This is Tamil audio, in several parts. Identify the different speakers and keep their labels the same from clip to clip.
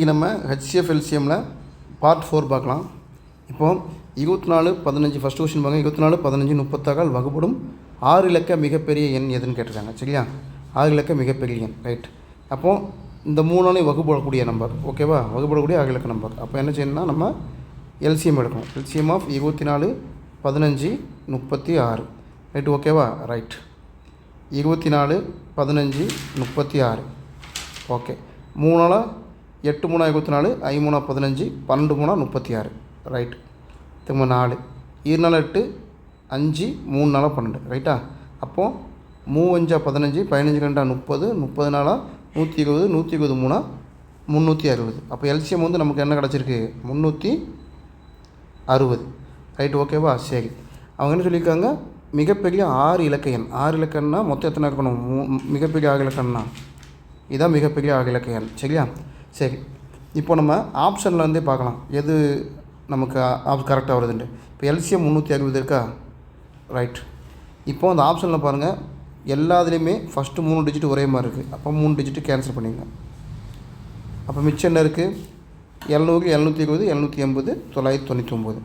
Speaker 1: இன்றைக்கி நம்ம ஹெச்சிஎஃப் எல்சிஎம்மில் பார்ட் 4 பார்க்கலாம். இப்போது 24 15 ஃபஸ்ட் கொஸ்டின் பாருங்கள். 24 15 36 வகுப்படும் 6 இலக்க மிகப்பெரிய எண் எதுன்னு கேட்டிருக்காங்க. சரியா, 6 இலக்க மிகப்பெரிய எண். ரைட். அப்போது இந்த 3 வகுப்படக்கூடிய நம்பர். ஓகேவா, வகுப்படக்கூடிய 6 இலக்க நம்பர். அப்போ என்ன செய்யணும்னா நம்ம எல்சிஎம் எடுக்கணும். LCM of 24 15 36. ரைட். ஓகேவா. ரைட். 24 15 36. ஓகே. 3 8 3 24 5 3 15 12 3 36. ரைட். திரும்ப 4 2 8 5 3 4 12. ரைட்டா. அப்போது 3 5 15 15 2 30 30 4 120 120 3 360. அப்போ எல்சிஎம் வந்து நமக்கு என்ன கிடச்சிருக்கு? 360. ரைட். ஓகேவா. சரி, அவங்க என்ன சொல்லியிருக்காங்க? மிகப்பெரிய 6 இலக்க எண். 6 இலக்கம்னா மொத்தம் எத்தனை இருக்கணும்? மிகப்பெரிய 6 இலக்கம்னா இதான் மிகப்பெரிய 6 இலக்க எண். சரியா. சரி, இப்போ நம்ம ஆப்ஷனில் இருந்தே பார்க்கலாம் எது நமக்கு கரெக்டாக வருதுன்ட்டு. இப்போ எல்சிஎம் 360 இருக்கா? ரைட். இப்போ அந்த ஆப்ஷனில் பாருங்கள், எல்லாத்துலேயுமே ஃபஸ்ட்டு 3 டிஜிட் ஒரே மாதிரி இருக்குது. அப்போ 3 டிஜிட்டு கேன்சல் பண்ணிங்க. அப்போ மிச்சம் என்ன இருக்குது? 700 720 780 999.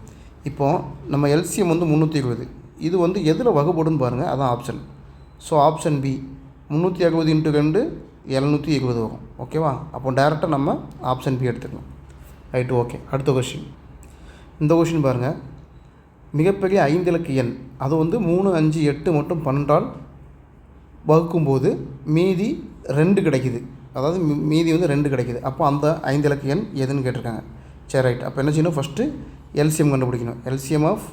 Speaker 1: இப்போது நம்ம எல்சிஎம் வந்து 320. இது வந்து எதில் வகுப்படுன்னு பாருங்கள், அதான் ஆப்ஷன். ஸோ ஆப்ஷன் பி 360 × 2 720 வரும். ஓகேவா. அப்போ டேரெக்டாக நம்ம ஆப்ஷன் பி எடுத்துக்கலாம். ரைட்டு. ஓகே. அடுத்த கொஷின். இந்த கொஷின் பாருங்கள். மிகப்பெரிய 5 இலக்க எண் அது வந்து 3 5 8 மற்றும் 12 வகுக்கும்போது மீதி 2 கிடைக்குது. அதாவது மீதி வந்து 2 கிடைக்குது. அப்போ அந்த 5 இலக்க எண் எதுன்னு கேட்டிருக்காங்க. சரி, ரைட். அப்போ என்ன செய்யணும்? ஃபஸ்ட்டு எல்சிஎம் கண்டுபிடிக்கணும். LCM of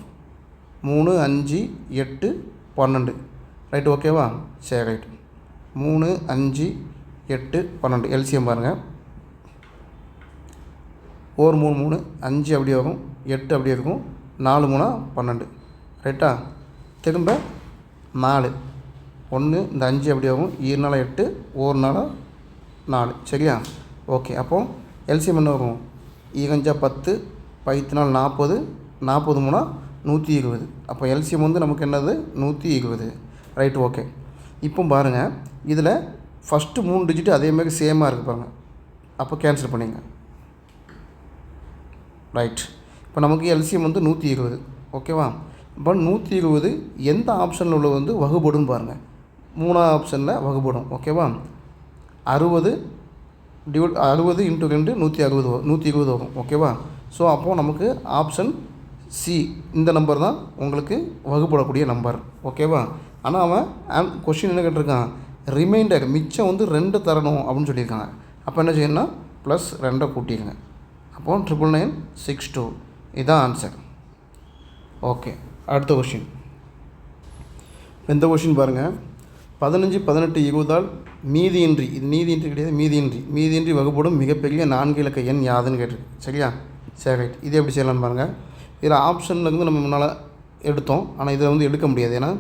Speaker 1: 3 5 8 12. ரைட். ஓகேவா. சரி, ரைட். 3 5 8 12 எல்சிஎம் பாருங்கள். 1 3 3 5 அப்படியே வரும், 8 அப்படியே இருக்கும், 4 3 12. ரைட்டா. திரும்ப 4 1 இந்த 5 அப்படியே ஆகும், 2 4 8 1 4 4. சரியா. ஓகே. அப்போது எல்சிஎம் என்ன வரும்? 2 5 10 10 4 40 40 3 120. அப்போ எல்சிஎம் வந்து நமக்கு என்னது? 120. ரைட். ஓகே. இப்போ பாருங்கள், இதில் ஃபஸ்ட்டு 3 டிஜிட்டு அதேமாதிரி சேமாக இருக்குது பாருங்கள். அப்போ கேன்சல் பண்ணிங்க. ரைட். இப்போ நமக்கு எல்சிஎம் வந்து 120. ஓகேவா. இப்போ 120 எந்த ஆப்ஷனில் உள்ள வந்து வகுப்படும் பாருங்கள். 3ஆம் ஆப்ஷனில் வகுப்படும். ஓகேவா. 60 × 2 120 வரும். ஓகேவா. ஸோ அப்போது நமக்கு ஆப்ஷன் சி இந்த நம்பர் தான் உங்களுக்கு வகுப்படக்கூடிய நம்பர். ஓகேவா. ஆனால் அவன் கொஷின் என்ன கேட்டிருக்கான்? ரிமைண்டர் மிச்சம் வந்து 2 தரணும் அப்படின்னு சொல்லியிருக்காங்க. அப்போ என்ன செய்யணும்னா ப்ளஸ் 2 கூட்டிடுங்க. அப்போது 99962. இதுதான் ஆன்சர். ஓகே. அடுத்த கொஷின். இந்த கொஷின் பாருங்கள். 15 18 20 மீதியின்றி, இது நீதியின்றி கிடையாது, மீதியின்றி வகுப்படும் மிகப்பெரிய 4 இலக்க எண் யாதுன்னு கேட்டிருக்கு. சரியா. சரி, ரைட். இது எப்படி செய்யலாம்னு பாருங்கள். இதில் ஆப்ஷனில் இருந்து நம்ம முன்னால் எடுத்தோம், ஆனால் இதில் வந்து எடுக்க முடியாது. ஏன்னா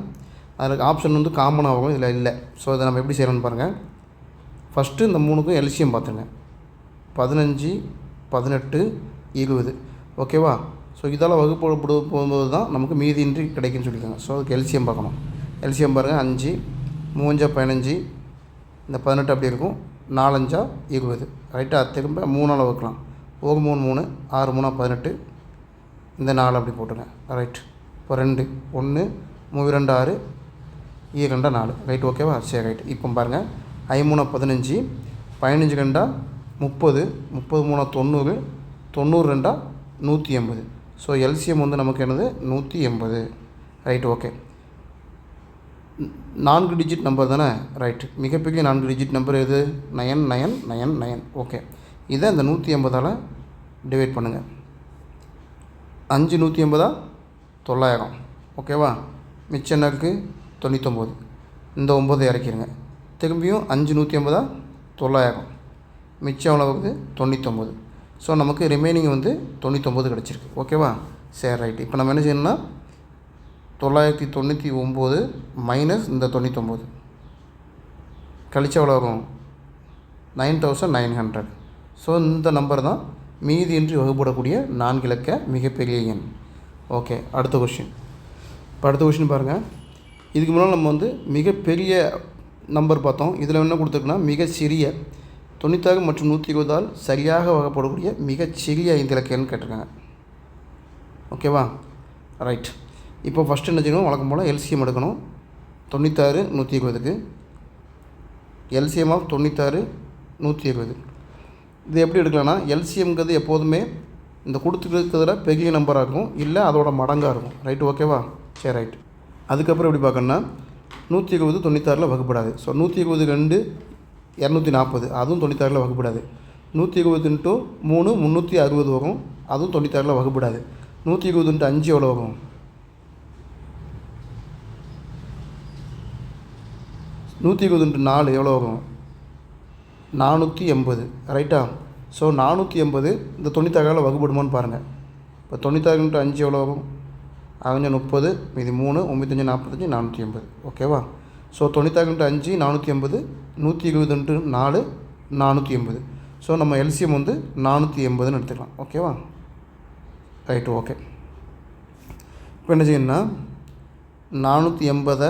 Speaker 1: அதில் ஆப்ஷன் வந்து காமனாகும், இதில் இல்லை. ஸோ இதை நம்ம எப்படி செய்யலாம்னு பாருங்கள். ஃபஸ்ட்டு இந்த 3க்கும் எல்சிஎம் பார்த்துங்க. 15 18 20. ஓகேவா. ஸோ இதால் வகுப்பட போகும்போது தான் நமக்கு மீதியின்றி கிடைக்குன்னு சொல்லியிருக்காங்க. ஸோ அதுக்கு எல்சிஎம் பார்க்கணும். எல்சிஎம் பாருங்கள். 5 3 15 இந்த 18 அப்படி இருக்கும், 4 5 20. ரைட்டாக. திரும்ப 3 வகுக்கலாம். 1 3 3 6 3 18 இந்த 4 அப்படி போட்டுங்க. ரைட். இப்போ 2 1 3 2 6 2 4. ரைட். ஓகேவா. சரி, ரைட். இப்போ பாருங்கள். 5 3 15 15 2 30 30 3 90 90 2 180. ஸோ எல்சிஎம் வந்து நமக்கு என்னது? 180. ரைட். ஓகே. 4 டிஜிட் நம்பர் தானே. ரைட். மிகப்பெரிய 4 டிஜிட் நம்பர் எது? 9999. ஓகே. இதை இந்த 180ஆல் டிவைட் பண்ணுங்கள். 5 180 900. ஓகேவா. மிச்சம் என்ன இருக்குது? 99. இந்த 9 இறக்கிடுங்க. திரும்பியும் 5 180 900. மிச்சம் எவ்வளோ வருது? 99. ஸோ நமக்கு ரிமைனிங் வந்து 99 கிடச்சிருக்கு. ஓகேவா. சரி, ரைட். இப்போ நம்ம என்ன செய்யணும்னா 999 மைனஸ் இந்த 99 கழிச்சா எவ்வளோ ஆகும்? 9900. ஸோ இந்த நம்பர் தான் மீதியின்றி வகுப்படக்கூடிய 4 இலக்க மிகப்பெரிய எண். ஓகே. அடுத்த கொஷின். இப்போ அடுத்த கொஷின் பாருங்கள். இதுக்கு முன்னால் நம்ம வந்து மிகப்பெரிய நம்பர் பார்த்தோம். இதில் என்ன கொடுத்துருக்குன்னா மிக சிறிய 96 மற்றும் 120ஆல் சரியாக வகைப்படக்கூடிய மிகச்சிறிய 5 இலக்க எண் கேட்டிருக்காங்க. ஓகேவா? ரைட். இப்போ ஃபஸ்ட்டு என்ன செய்யணும், வழக்கம் போல் எல்சிஎம் எடுக்கணும். 96 120க்கு எல்சிஎம் ஆஃப் 96 120. இது எப்படி எடுக்கலாம்னா, எல்சிஎம்ங்கிறது எப்போதுமே இந்த கொடுத்துருக்கிறதுல பெரிய நம்பராக இருக்கும், இல்லை அதோட மடங்காக இருக்கும். ரைட்டு, ஓகேவா? சரி, ரைட். அதுக்கப்புறம் எப்படி பார்க்கணுன்னா, 120 96ல் வகுப்படாது. ஸோ 120 2 240, அதுவும் 96ல் வகுப்படாது. 120 × 3 360 வரும், அதுவும் 96ல் வகுப்படாது. 120 × 5 எவ்வளோ வரும்? 120 × 4 எவ்வளோ வரும்? 480. ரைட்டா? ஸோ 480 இந்த 96ஆல் வகுப்படுமான்னு பாருங்கள். இப்போ 96 × 5 எவ்வளோ வரும்? 30, மீதி 3 95 45 480. ஓகேவா? ஸோ 96 × 5 480, 120 × 4 480. ஸோ நம்ம எல்சிஎம் வந்து 480ன்னு எடுத்துக்கலாம். ஓகேவா? Right, okay. இப்போ என்ன செய்யணும்னா, 480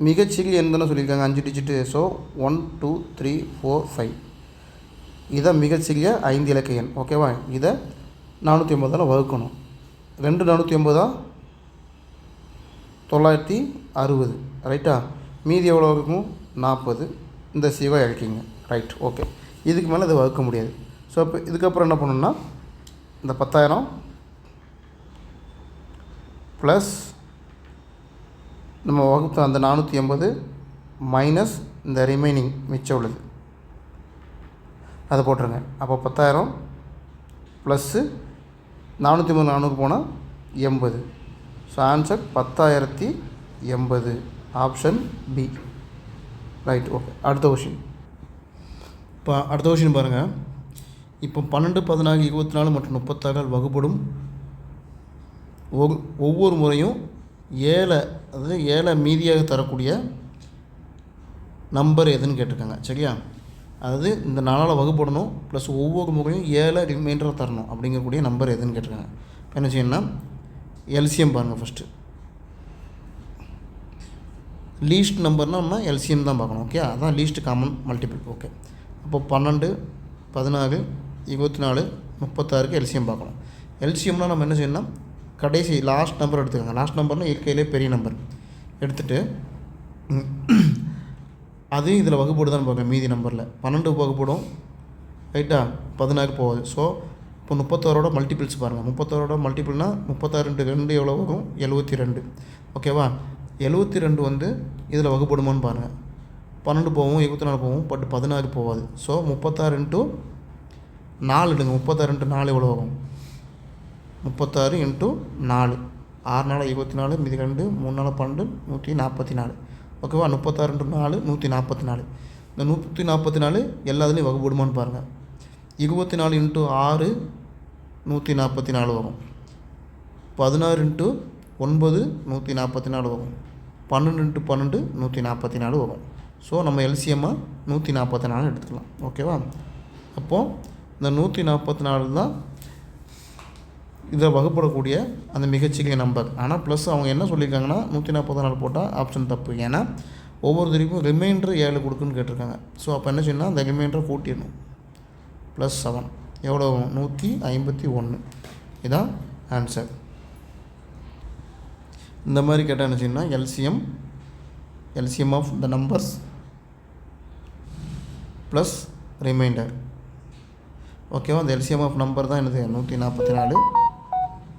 Speaker 1: மிகச்சிறிய எண் தானே சொல்லியிருக்காங்க, 5 டிஜிட்டு. ஸோ 1 2 3 4 5 இதை மிகச்சிறிய 5 இலக்க எண். ஓகேவா? இதை 480ஆல் வகுக்கணும். 2 480 960. ரைட்டா? மீதி எவ்வளோ இருக்கும்? 40. இந்த சீவா இறக்கிங்க. Right, okay. இதுக்கு மேலே இதை வகுக்க முடியாது. ஸோ இப்போ இதுக்கப்புறம் என்ன பண்ணணும்னா, இந்த 10,000 ப்ளஸ் நம்ம வகுத்த அந்த 480 மைனஸ் இந்த ரிமைனிங் மிச்சம் உள்ளது அதை போட்டுருங்க. அப்போ 10,000 ப்ளஸ்ஸு 480 400 போனால் 80. So answer 10,080, option B. Right, okay. அடுத்த கொஷின். இப்போ அடுத்த கொஷின் பாருங்கள். இப்போ 12 14 24 மற்றும் 36ஆல் வகுப்படும் ஒவ்வொரு முறையும் 7, அதாவது 7 மீதியாக தரக்கூடிய நம்பர் எதுன்னு கேட்டிருக்காங்க. சரியா? அதாவது இந்த 4ஆல் வகுப்படணும், ப்ளஸ் ஒவ்வொரு முறையும் 7 ரிமைண்டராக தரணும் அப்படிங்கக்கூடிய நம்பர் எதுன்னு கேட்டிருக்காங்க. இப்போ என்ன செய்யணும்னா, எல்சிஎம் பாருங்கள். ஃபஸ்ட்டு லீஸ்ட் நம்பர்னால் நம்ம எல்சிஎம் தான் பார்க்கணும். ஓகே, அதான் லீஸ்ட் காமன் மல்டிபிள். ஓகே, அப்போ 12 14 24 36க்கு எல்சிஎம் பார்க்கணும். எல்சிஎம்னால் நம்ம என்ன செய்யணும்னா, கடைசி லாஸ்ட் நம்பர் எடுத்துக்கோங்க. லாஸ்ட் நம்பர்னால் இருக்கையிலே பெரிய நம்பர் எடுத்துகிட்டு அது இதில் வகுப்போடு பார்க்கணும். மீதி நம்பரில் 12 வகுப்படும். ரைட்டா? 16 போகாது. ஸோ இப்போ 36ஓட மல்டிபிள்ஸ் பாருங்கள். 36ஓட மல்டிபிள்னால் 36 × 2 எவ்வளோ வரும்? 72. ஓகேவா? 72 வந்து இதில் வகுப்படுமான்னு பாருங்கள். 12 போகும், 24 போகும், பட் 16 போகாது. ஸோ 36 × 4 எடுங்க. 36 × 4 எவ்வளோ வரும்? 36 × 4 6 நாள் 24, மீதி 2 3 நாள் 12 144. ஓகேவா? 36 × 4 144. இந்த 144 எல்லாத்துலேயும் வகுப்படுமான்னு பாருங்கள். 24 × 6 144 வரும். 16 × 9 144 வரும். 12 × 12 144 வரும். ஸோ நம்ம எல்சிஎம்மாக 144 எடுத்துக்கலாம். ஓகேவா? அப்போது இந்த 144 தான் இதில் வகுப்படக்கூடிய அந்த மிகச்சிறிய நம்பர். ஆனால் ப்ளஸ் அவங்க என்ன சொல்லியிருக்காங்கன்னா, 144 போட்டால் ஆப்ஷன் தப்பு. ஏன்னா ஒவ்வொருத்தருக்கும் ரிமைண்டர் 7 கொடுக்குன்னு கேட்டிருக்காங்க. ஸோ அப்போ என்ன செய்யணும், அந்த ரிமைண்டரை கூட்டிடணும். +7 எவ்வளோ வரும்? 151. இதுதான் ஆன்சர். இந்த மாதிரி கேட்டால் என்ன செய்யணும்னா, LCM of the numbers plus remainder. ஓகேவா? அந்த எல்சிஎம் ஆஃப் நம்பர் தான் என்னது? 144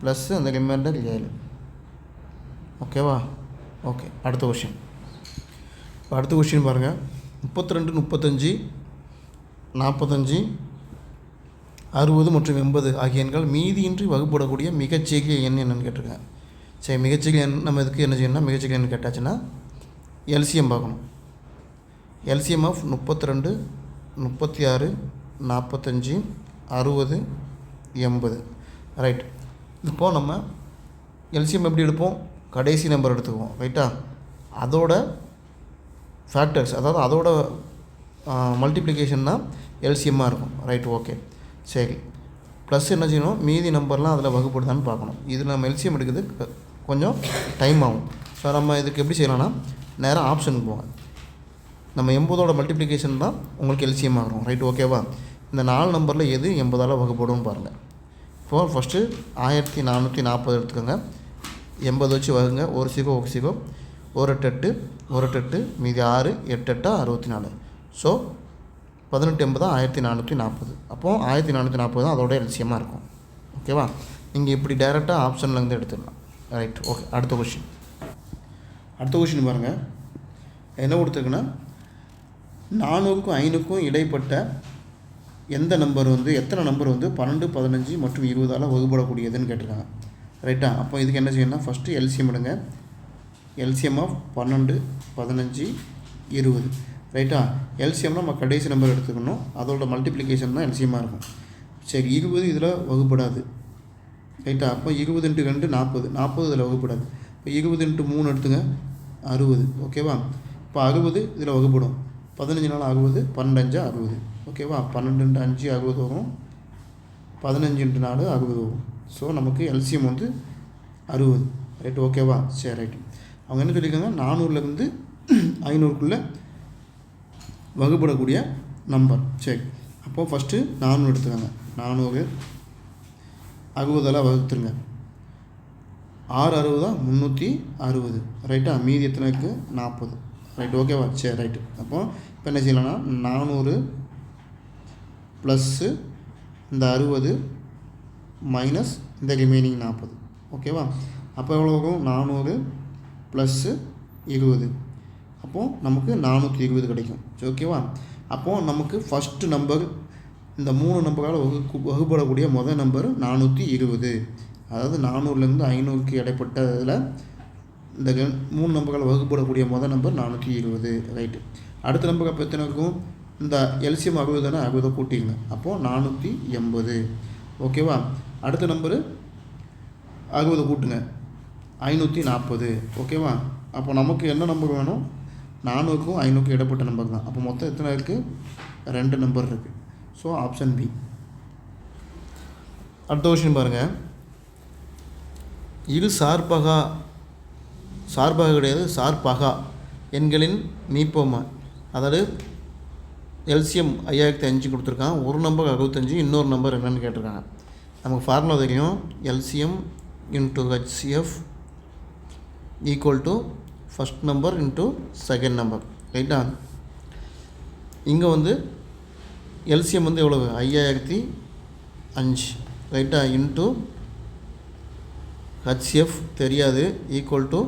Speaker 1: ப்ளஸ் அந்த ரிமைண்டர் 7. ஓகேவா? ஓகே. அடுத்த கொஷின். இப்போ அடுத்த கொஷின் பாருங்கள். 32 35 45 60 மற்றும் 80 ஆகிய எண்கள் மீதியின்றி வகுப்படக்கூடிய மிகச்சிறிய எண் என்னென்னு கேட்டிருக்கேன். சரி, மிகச்சிறிய எண் நம்ம இதுக்கு என்ன செய்யணும்னா, மிகச்சிறிய எண் கேட்டாச்சுன்னா எல்சிஎம் பார்க்கணும். LCM of 32 36 45 60 80. ரைட். இப்போது நம்ம எல்சிஎம் எப்படி எடுப்போம்? கடைசி நம்பர் எடுத்துக்குவோம். ரைட்டா? அதோட ஃபேக்டர்ஸ், அதாவது அதோட மல்டிப்ளிகேஷன் தான் எல்சிஎம்மாக இருக்கும். Right, okay. சரி, ப்ளஸ் என்ன செய்யணும், மீதி நம்பர்லாம் அதில் வகுப்படுதான்னு பார்க்கணும். இதில் நம்ம எல்சிஎம் எடுக்கிறது கொஞ்சம் டைம் ஆகும். ஸோ நம்ம இதுக்கு எப்படி செய்யலாம்னா, நேராக ஆப்ஷனுக்கு போங்க. நம்ம 80ஓட மல்டிப்ளிகேஷன் தான் உங்களுக்கு எல்சிஎம் ஆகும். ரைட், ஓகேவா? இந்த 4 நம்பரில் எது 80ஆல் வகுப்படும்னு பாருங்கள். இப்போது ஃபஸ்ட்டு 1440 எடுத்துக்கோங்க. 80 வச்சு வகுங்க. ஒரு சிகோ ஒரு சிகோ, ஒரு 8 ஒரு 8 மீதி 6 8 8 64. ஸோ 18 80 1440. அப்போது 1440 தான் அதோட எல்சிஎம்மாக இருக்கும். ஓகேவா? நீங்கள் இப்படி டைரெக்டாக ஆப்ஷன்லேருந்து எடுத்துடலாம். Right, okay. அடுத்த கொஷின் பாருங்கள். என்ன கொடுத்துருக்குன்னா 400க்கும் 500க்கும் இடைப்பட்ட எந்த நம்பர் எத்தனை நம்பர் 12 15 மற்றும் 20ஆல் வகுப்படக்கூடியதுன்னு கேட்டிருக்காங்க. ரைட்டா? அப்போ இதுக்கு என்ன செய்யணும்னா ஃபஸ்ட்டு எல்சிஎம் எடுங்க. LCM of 12 15 20. ரைட்டா? எல்சிஎம்னா நம்ம கடைசி நம்பர் எடுத்துக்கணும். அதோட மல்டிப்ளிகேஷன் தான் எல்சிஎம்மாக இருக்கும். சரி, 20 இதில் வகுப்படாது. ரைட்டா? அப்போ 20 × 2 40. 40 இதில் வகுப்படாது. இப்போ 20 × 3 எடுத்துங்க, 60. ஓகேவா? இப்போ 60 இதில் வகுப்படும். 15 நாள் 60, 12 5 60. ஓகேவா? 12 × 5 60 வரும், 15 × 4 60 வரும். ஸோ நமக்கு எல்சிஎம் 60. ரைட், ஓகேவா? சரி, ரைட்டு. அவங்க என்ன சொல்லியிருக்காங்க, 400லேருந்து 500க்குள்ளே வகுப்படக்கூடிய நம்பர். சரி, அப்போது ஃபஸ்ட்டு 400 எடுத்துக்காங்க. 400 60ஆல் வகுத்துருங்க. 6 60 360. ரைட்டா? மீதி எத்தனை இருக்குது? 40. ரைட், ஓகேவா? சரி, ரைட்டு. அப்போது இப்போ என்ன செய்யலாம்னா 400 ப்ளஸ்ஸு இந்த 60 மைனஸ் இந்த ரிமைனிங் 40. ஓகேவா? அப்போ எவ்வளோ வரும்? 400 ப்ளஸ்ஸு 20. அப்போது நமக்கு 420 கிடைக்கும். ஓகேவா? அப்போது நமக்கு ஃபஸ்ட்டு நம்பர் இந்த 3 நம்பரால் வகுப்படக்கூடிய முதல் நம்பர் 420. அதாவது 400லேருந்து 500க்கு இடைப்பட்டதில் இந்த 3 நம்பரால் வகுப்படக்கூடிய முதல் நம்பர் 420. ரைட்டு. அடுத்த நம்பர் அப்போ எத்தனை இருக்கும்? இந்த எல்சிஎம் 60 தானே, 60 கூட்டிங்க. அப்போது 480. ஓகேவா? அடுத்த நம்பரு 60 கூட்டுங்க, 540. ஓகேவா? அப்போ நமக்கு என்ன நம்பர் வேணும்? 400க்கும் 500க்கும் இடப்பட்ட நம்பர் தான். அப்போ மொத்தம் எத்தனை இருக்குது? 2 நம்பர் இருக்குது. So option B. அடுத்த கொஷின் பாருங்கள். இரு சார்பகா கிடையாது, சார்பகா எண்களின் மீப்போமா. அதாவது எல்சிஎம் 5005 கொடுத்துருக்கான். ஒரு நம்பர் 65, இன்னொரு நம்பர் என்னென்னு கேட்டிருக்காங்க. நமக்கு ஃபார்முலா தெரியும். LCM into HCF equal to first number into second number. ரைட்டா? இங்கே எல்சிஎம் எவ்வளவு? 5005. ரைட்டா? இன்ட்டு ஹெச்சிஎஃப் தெரியாது, ஈக்குவல் டு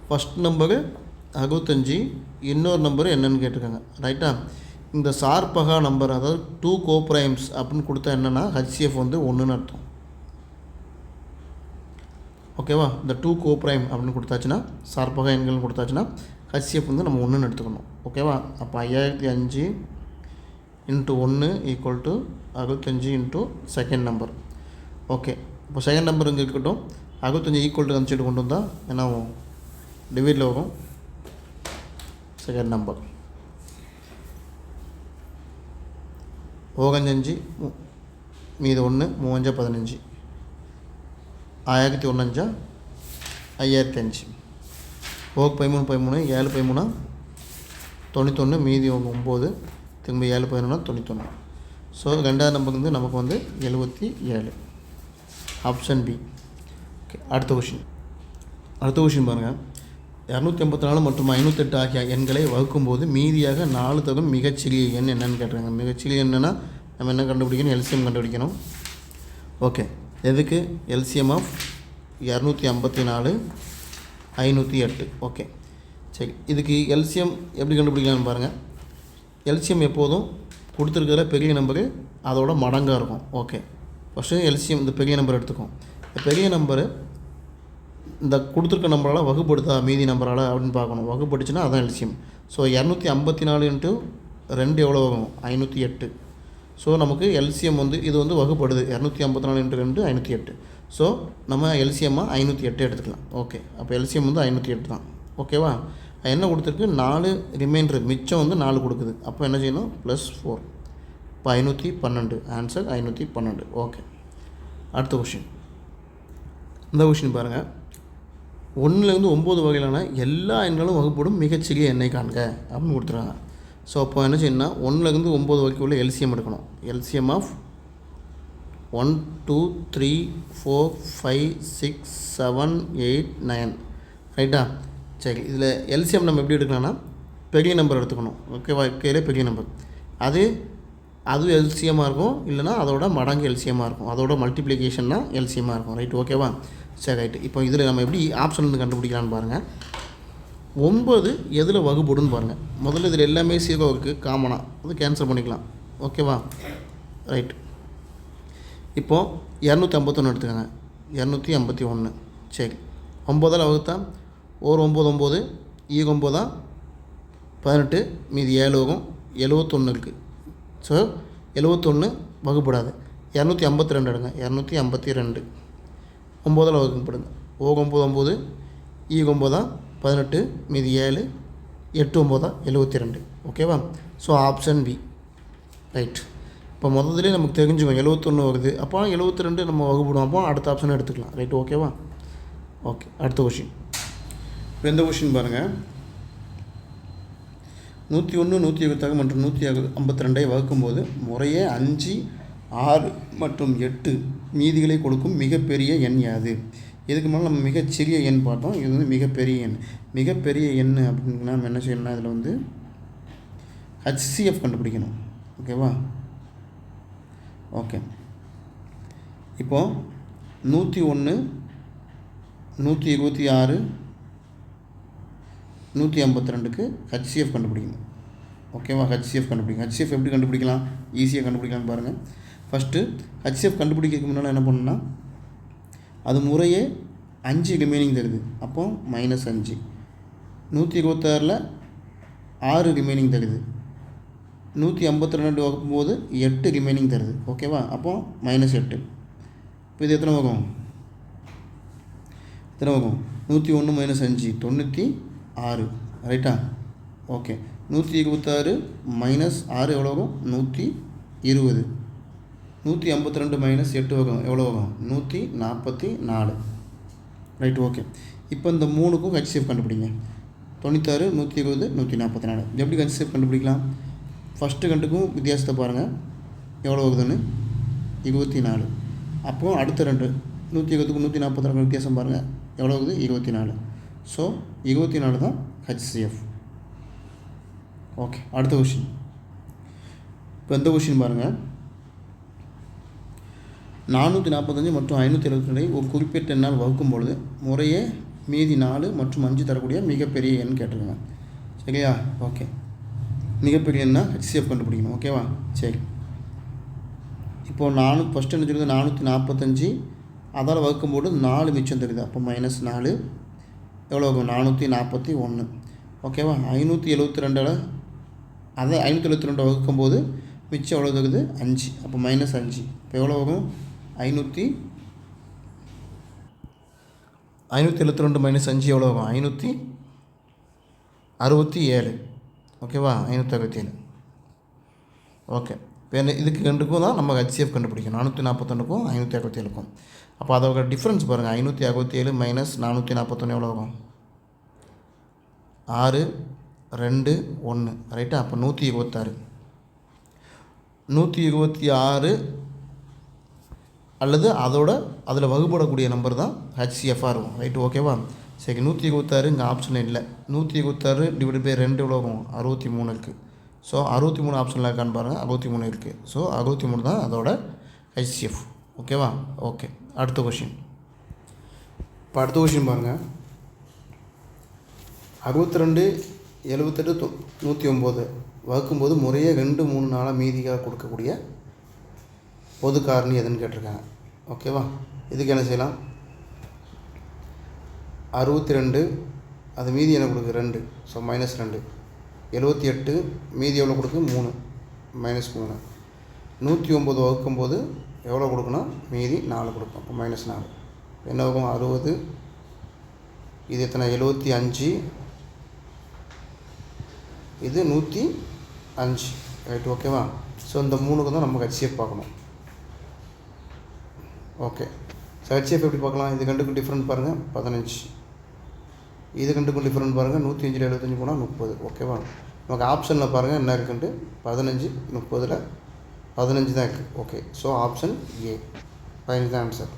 Speaker 1: ஃபஸ்ட் நம்பரு 65, இன்னொரு நம்பரு என்னென்னு கேட்டிருக்காங்க. ரைட்டா? இந்த சார்பகா நம்பர், அதாவது 2 கோப்ரைம்ஸ் அப்படின்னு கொடுத்தா என்னென்னா ஹெச்சிஎஃப் 1ன்னு அர்த்தம். ஓகேவா? இந்த 2 கோப்ரைம் அப்படின்னு கொடுத்தாச்சுன்னா, சார்பகா எண்கள் கொடுத்தாச்சுன்னா ஹெச்சிஎஃப் நம்ம 1ன்னு எடுத்துக்கணும். ஓகேவா? அப்போ 5005 into 1 equal to 65 into second number. Okay, இப்போ செகண்ட் நம்பர் இங்கே இருக்கட்டும். 65 ஈக்குவல் டு அந்த சைடு கொண்டு வந்தால் என்ன ஆகும்? டிவைடில் வரும் செகண்ட் நம்பர். 5 மீது 1 3 15. 1001 5005. 13 13 7 13 91 மீதி 9 திரும்ப 7 11 91. ஸோ ரெண்டாவது நம்பருக்கு நமக்கு 77. Option B. ஓகே, அடுத்த கொஷின் பாருங்கள். 284 மற்றும் 508 ஆகிய எண்களை வகுக்கும்போது மீதியாக 4 தரும் மிகச்சிறிய எண் என்னென்னு கேட்டுருங்க. மிகச்சிறிய என்னென்னா நம்ம என்ன கண்டுபிடிக்கணும்? எல்சிஎம் கண்டுபிடிக்கணும். ஓகே, எதுக்கு? LCM of 254 508. ஓகே, சரி. இதுக்கு எல்சிஎம் எப்படி கண்டுபிடிக்கலாம்னு பாருங்கள். எல்சிஎம் எப்போதும் கொடுத்துருக்கிறதுல பெரிய நம்பரு அதோட மடங்காக இருக்கும். ஓகே, ஃபஸ்ட்டு எல்சிஎம் இந்த பெரிய நம்பர் எடுத்துக்கும். இந்த பெரிய நம்பரு இந்த கொடுத்துருக்க நம்பரால் வகுப்படுத்தா மீதி நம்பரால் அப்படின்னு பார்க்கணும். வகுப்படுச்சுன்னா அதான் எல்சிஎம். ஸோ 254 இன்ட்டு 2 எவ்வளோ வரும்? 508. ஸோ நமக்கு எல்சிஎம் இது வகுப்படுது. 254 இன்ட்டு 2 508. ஸோ நம்ம எல்சிஎம்மாக 508 எடுத்துக்கலாம். ஓகே, அப்போ எல்சிஎம் 508 தான். ஓகேவா? என்ன கொடுத்துருக்கு? 4 ரிமைண்டர் மிச்சம் 4 கொடுக்குது. அப்போ என்ன செய்யணும்? +4. இப்போ 512. ஆன்சர் 512. ஓகே, அடுத்த கொஷின். இந்த கொஷின் பாருங்கள். ஒன்றுலேருந்து 9 வகையிலான எல்லா எண்களும் வகுப்படும் மிகச்சிறிய எண்ணை காண்க அப்படின்னு கொடுத்துருக்காங்க. ஸோ அப்போ என்ன செய்யணும்னா 1லேருந்து 9 வரைக்கும் உள்ள எல்சிஎம் எடுக்கணும். எல்சிஎம் ஆஃப் 1 2 3 4 5 6 7 8 9 ரைட்டா. சரி, இதில் எல்சிஎம் நம்ம எப்படி எடுக்கலாம்னா பெரிய நம்பர் எடுத்துக்கணும். ஓகேவா, கையிலே பெரிய நம்பர் அது எல்சிஎம்மாக இருக்கும், இல்லைனா அதோட மடங்கு எல்சிஎம்மாக இருக்கும், அதோட மல்டிப்ளிகேஷன்னா எல்சிஎம்மாக இருக்கும். ரைட், ஓகேவா. சரி, ரைட்டு. இப்போ இதில் நம்ம எப்படி ஆப்ஷன் வந்து கண்டுபிடிக்கலான்னு பாருங்கள். 9 எதில் வகுப்படுன்னு பாருங்கள். முதல்ல இதில் எல்லாமே 0 இருக்குது, காமனாக அது கேன்சல் பண்ணிக்கலாம். ஓகேவா, ரைட். இப்போது 251 எடுத்துக்கோங்க. 251. சரி, 9ஆல் வகுத்தா ஒரு 9 9 9 18, மீதி 7 வகும் 71 இருக்குது. ஸோ 71 வகுப்படாது. 252 எடுங்க. 252 9ஆல் வகுப்படுங்க. 9 9 18, மீதி 7 8 9 72. ஓகேவா. So option B right. இப்போ முதல்ல நமக்கு தெரிஞ்சுக்கோங்க 71 வருது, அப்போ 72 நம்ம வகுப்படுவோம். அப்போ அடுத்த ஆப்ஷனை எடுத்துக்கலாம். ரைட், ஓகேவா. ஓகே, அடுத்த கொஷின். இப்போ எந்த கொஷின் பாருங்கள். 101 126 மற்றும் 152 வகுக்கும்போது முறையே 5 6 மற்றும் 8 மீதிகளை கொடுக்கும் மிகப்பெரிய எண் யாது? இதுக்கு மேலே நம்ம மிகச்சிறிய எண் பார்த்தோம், இது வந்து மிகப்பெரிய எண். மிகப்பெரிய எண் அப்படின்னா நம்ம என்ன செய்யணும்னா இதில் வந்து ஹச்சிஎஃப் கண்டுபிடிக்கணும். ஓகேவா. ஓகே, இப்போது 101 126 152க்கு ஹச்சிஎஃப் கண்டுபிடிக்கணும். ஓகேவா, ஹச்சிஎஃப் கண்டுபிடிக்கணும். ஹச்சிஎஃப் எப்படி கண்டுபிடிக்கலாம்? ஈஸியாக கண்டுபிடிக்கலாம்னு பாருங்கள். ஃபஸ்ட்டு ஹச்சிஎஃப் கண்டுபிடிக்கிறதுக்கு முன்னால் என்ன பண்ணணும்னா அது முறையே 5 ரிமைனிங் தருது, அப்போ -5. 126ல் 6 ரிமைனிங் தருது. 152 வகுக்கும்போது 8 ரிமைனிங் தருது. ஓகேவா, அப்போ -8. இப்போ இது எத்தனை வகும்? 101 - 5 96. ரைட்டா. ஓகே, 126 -6 எவ்வளோ வரும்? 120. 152 - 8 வகும் எவ்வளோ வகும்? 144. Right, okay. இப்போ இந்த 3க்கும் ஹச்சிஎஃப் கண்டுபிடிங்க. 96 120 144. எப்படி ஹச்சிஎஃப் கண்டுபிடிக்கலாம்? ஃபஸ்ட்டு கண்டுக்கும் வித்தியாசத்தை பாருங்கள், எவ்வளோ வருதுன்னு 24. அப்போது அடுத்த 2 120க்கும் 144 வித்தியாசம் பாருங்கள், எவ்வளோ வருது? 24. ஸோ 24 தான் ஹச்சிஎஃப். ஓகே, அடுத்த கொஷின். இப்போ எந்த கொஷின் பாருங்கள். 445 மற்றும் 572 ஒரு குறிப்பிட்ட எண்ணால் வகுக்கும் பொழுது முறையே மீதி 4 மற்றும் 5 தரக்கூடிய மிகப்பெரிய எண் கேட்டிருக்காங்க. சரியா. ஓகே, மிகப்பெரிய எண்ணா ஹச்சிஎஃப் கண்டுபிடிக்கணும். ஓகேவா. சரி, இப்போது ஃபஸ்ட்டு என்ன சொல்லுது? 445 அதால் வகுக்கும்போது 4 மிச்சம் தருது, அப்போ -4 எவ்வளோ ஆகும்? 441. ஓகேவா. 572 அதை 572 வகுக்கும்போது மிச்சம் எவ்வளோ தருது? 5, அப்போ -5. இப்போ எவ்வளோ ஆகும்? 572 - 5 எவ்வளோ ஆகும்? 567. ஓகேவா, 567. ஓகே, இப்போ இதுக்கு ரெண்டுக்கும் தான் நம்ம ஹச்சிஎஃப் கண்டுபிடிக்கணும். 441க்கும் 567க்கும். அப்போ அதோட டிஃப்ரென்ஸ் பாருங்கள். 567 - 441 எவ்வளோ ஆகும்? 6 2 1. ரைட்டா. அப்போ 126. 126 அல்லது அதில் வகுப்படக்கூடிய நம்பர் தான் ஹச்சிஎஃப்ஆர் இருக்கும். ரைட்டு, ஓகேவா. சரி, 126 இங்கே ஆப்ஷன் இல்லை. 126 / 2 எவ்வளோ ஆகும்? 63 இருக்குது. ஸோ 63 ஆப்ஷனில் இருக்கான்னு பாருங்கள், 63 இருக்குது. ஸோ 63 தான் அதோட ஹச்சிஎஃப். ஓகேவா. ஓகே, அடுத்த கொஷின். இப்போ அடுத்த கொஷின் பாருங்கள். 62 78 109 வகுக்கும்போது முறையே 2 3 4 மீதியாக கொடுக்கக்கூடிய பொது காரணி எதுன்னு கேட்டிருக்காங்க. ஓகேவா. இதுக்கு என்ன செய்யலாம்? 62 அது மீதி என்ன கொடுக்கு? 2. ஸோ -2. 78 மீதி எவ்வளோ கொடுக்கு? 3, -3. 109 வகுக்கும்போது எவ்வளோ கொடுக்கணும்? மீதி 4 கொடுக்கும், அப்போ -4. என்ன ஆகும்? 60. இது எத்தனை? 75. இது 105. ரைட், ஓகேவா. ஸோ இந்த 3க்கு தான் நம்ம ஹச்சிஎஃப் பார்க்கணும். ஓகே, ஸோ ஹச்சிஎஃப் எப்படி பார்க்கலாம்? இது ரெண்டுக்கும் டிஃப்ரெண்ட் பாருங்கள். 15. இது ரெண்டுக்கும் டிஃப்ரெண்ட் பாருங்கள். 105 75 போனால் 30. ஓகேவா? நமக்கு ஆப்ஷனில் பாருங்கள் என்ன இருக்குன்ட்டு 15 30ல் 15 தான் இருக்குது. ஓகே, ஸோ ஆப்ஷன் ஏ 15 தான் ஆன்சர்.